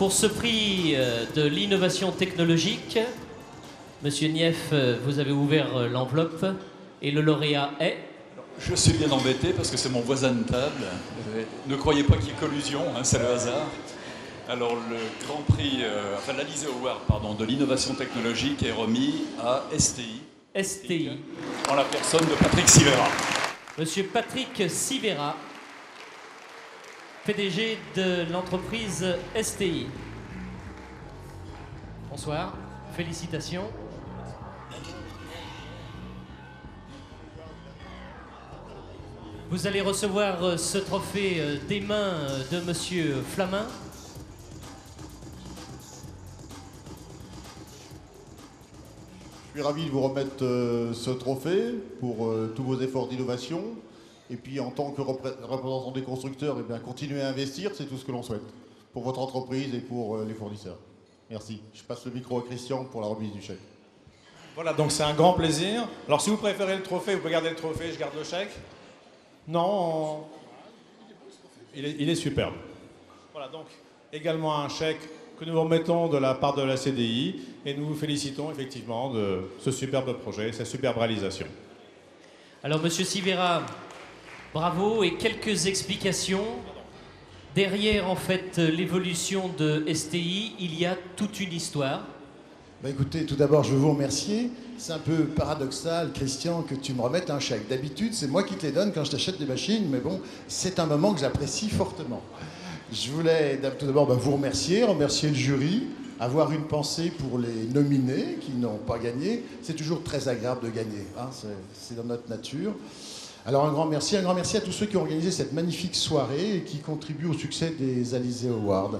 pour ce prix de l'innovation technologique, Monsieur Nief, vous avez ouvert l'enveloppe et le lauréat est... Je suis bien embêté parce que c'est mon voisin de table. Ne croyez pas qu'il y ait collusion, hein, c'est le hasard. Alors le grand prix, l'Alizé Award de l'innovation technologique est remis à STI. STI. En la personne de Patrick Sivera. Monsieur Patrick Sivera, PDG de l'entreprise STI. Bonsoir, félicitations. Vous allez recevoir ce trophée des mains de Monsieur Flamin. Je suis ravi de vous remettre ce trophée pour tous vos efforts d'innovation. Et puis en tant que représentant des constructeurs, continuez à investir, c'est tout ce que l'on souhaite pour votre entreprise et pour les fournisseurs. Merci. Je passe le micro à Christian pour la remise du chèque. Voilà, donc c'est un grand plaisir. Alors si vous préférez le trophée, vous pouvez garder le trophée, je garde le chèque. Non, il est superbe. Voilà, donc également un chèque que nous vous remettons de la part de la CDI et nous vous félicitons effectivement de ce superbe projet, cette superbe réalisation. Alors Monsieur Sivera, bravo et quelques explications. Derrière en fait l'évolution de STI, il y a toute une histoire. Écoutez, tout d'abord, je veux vous remercier. C'est un peu paradoxal, Christian, que tu me remettes un chèque. D'habitude, c'est moi qui te les donne quand je t'achète des machines, mais bon, c'est un moment que j'apprécie fortement. Je voulais tout d'abord vous remercier le jury, avoir une pensée pour les nominés qui n'ont pas gagné. C'est toujours très agréable de gagner, hein, c'est dans notre nature. Alors un grand merci à tous ceux qui ont organisé cette magnifique soirée et qui contribuent au succès des Alizé Awards.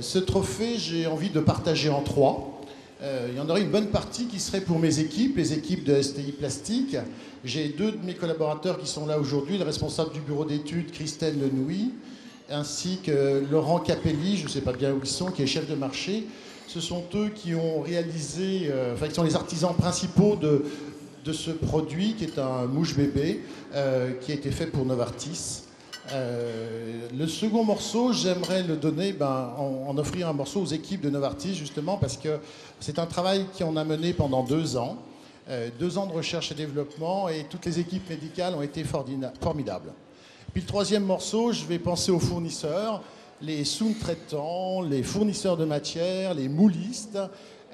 Ce trophée, j'ai envie de partager en trois. Il y en aurait une bonne partie qui serait pour mes équipes, les équipes de STI Plastique. J'ai deux de mes collaborateurs qui sont là aujourd'hui, le responsable du bureau d'études, Christelle Lenouy, ainsi que Laurent Capelli, je ne sais pas bien où ils sont, qui est chef de marché. Ce sont eux qui ont réalisé, qui sont les artisans principaux de ce produit, qui est un mouche bébé, qui a été fait pour Novartis. Le second morceau, j'aimerais le donner, en offrir un morceau aux équipes de Novartis, justement, parce que c'est un travail qu'on a mené pendant 2 ans. 2 ans de recherche et développement, et toutes les équipes médicales ont été formidables. Puis le troisième morceau, je vais penser aux fournisseurs, les sous-traitants, les fournisseurs de matières, les moulistes,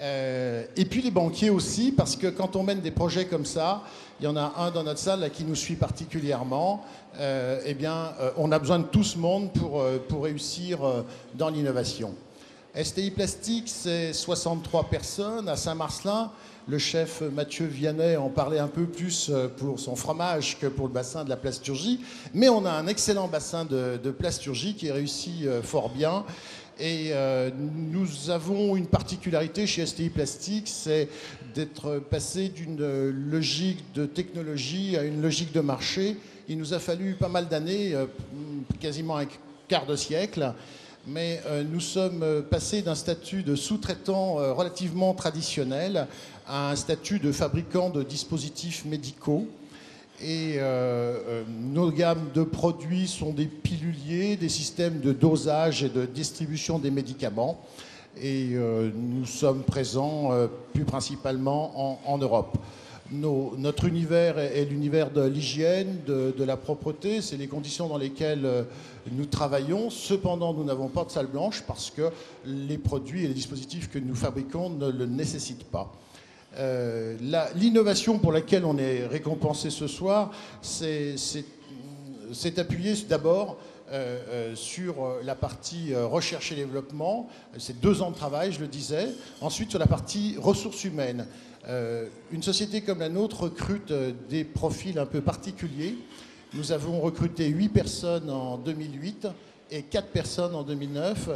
et puis les banquiers aussi, parce que quand on mène des projets comme ça, il y en a un dans notre salle là, qui nous suit particulièrement, on a besoin de tout ce monde pour réussir dans l'innovation. STI Plastique, c'est 63 personnes à Saint-Marcelin. Le chef Mathieu Vianney en parlait un peu plus pour son fromage que pour le bassin de la plasturgie. Mais on a un excellent bassin de plasturgie qui réussit fort bien. Et nous avons une particularité chez STI Plastique, c'est d'être passé d'une logique de technologie à une logique de marché. Il nous a fallu pas mal d'années, quasiment un quart de siècle. Mais nous sommes passés d'un statut de sous-traitant relativement traditionnel à un statut de fabricant de dispositifs médicaux. Et nos gammes de produits sont des piluliers, des systèmes de dosage et de distribution des médicaments. Et nous sommes présents plus principalement en Europe. Notre univers est l'univers de l'hygiène, de la propreté, c'est les conditions dans lesquelles nous travaillons. Cependant, nous n'avons pas de salle blanche parce que les produits et les dispositifs que nous fabriquons ne le nécessitent pas. L'innovation pour laquelle on est récompensé ce soir, c'est appuyé d'abord sur la partie recherche et développement, c'est 2 ans de travail, je le disais. Ensuite, sur la partie ressources humaines. Une société comme la nôtre recrute des profils un peu particuliers. Nous avons recruté 8 personnes en 2008 et 4 personnes en 2009,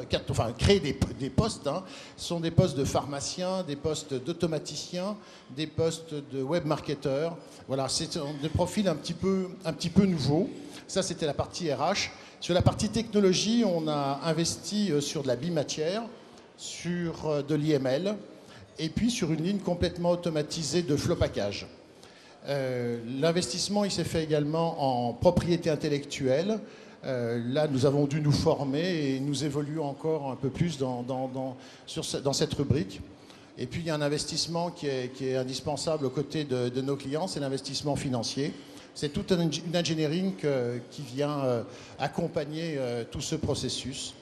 créé des postes. Hein. Ce sont des postes de pharmaciens, des postes d'automaticiens, des postes de webmarketeurs. Voilà, c'est des profils un petit peu nouveaux. Ça, c'était la partie RH. Sur la partie technologie, on a investi sur de la bimatière, sur de l'IML, et puis sur une ligne complètement automatisée de flopacage. L'investissement, il s'est fait également en propriété intellectuelle, Là, nous avons dû nous former et nous évoluons encore un peu plus dans cette rubrique. Et puis, il y a un investissement qui est indispensable aux côtés de nos clients, c'est l'investissement financier. C'est toute une engineering qui vient accompagner tout ce processus.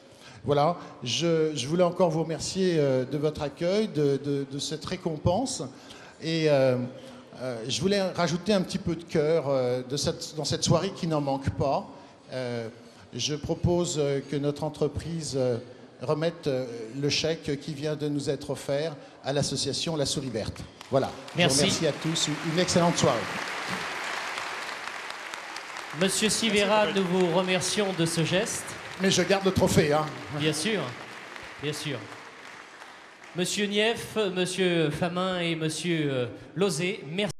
Voilà, je voulais encore vous remercier de votre accueil, de cette récompense. Et je voulais rajouter un petit peu de cœur dans cette soirée qui n'en manque pas. Je propose que notre entreprise remette le chèque qui vient de nous être offert à l'association La Souris Verte. Voilà. Merci. Je vous remercie à tous. Une excellente soirée. Monsieur Sivera, nous vous remercions de ce geste. Mais je garde le trophée, hein. Bien sûr, bien sûr. Monsieur Nief, Monsieur Famin et Monsieur Lozé, merci.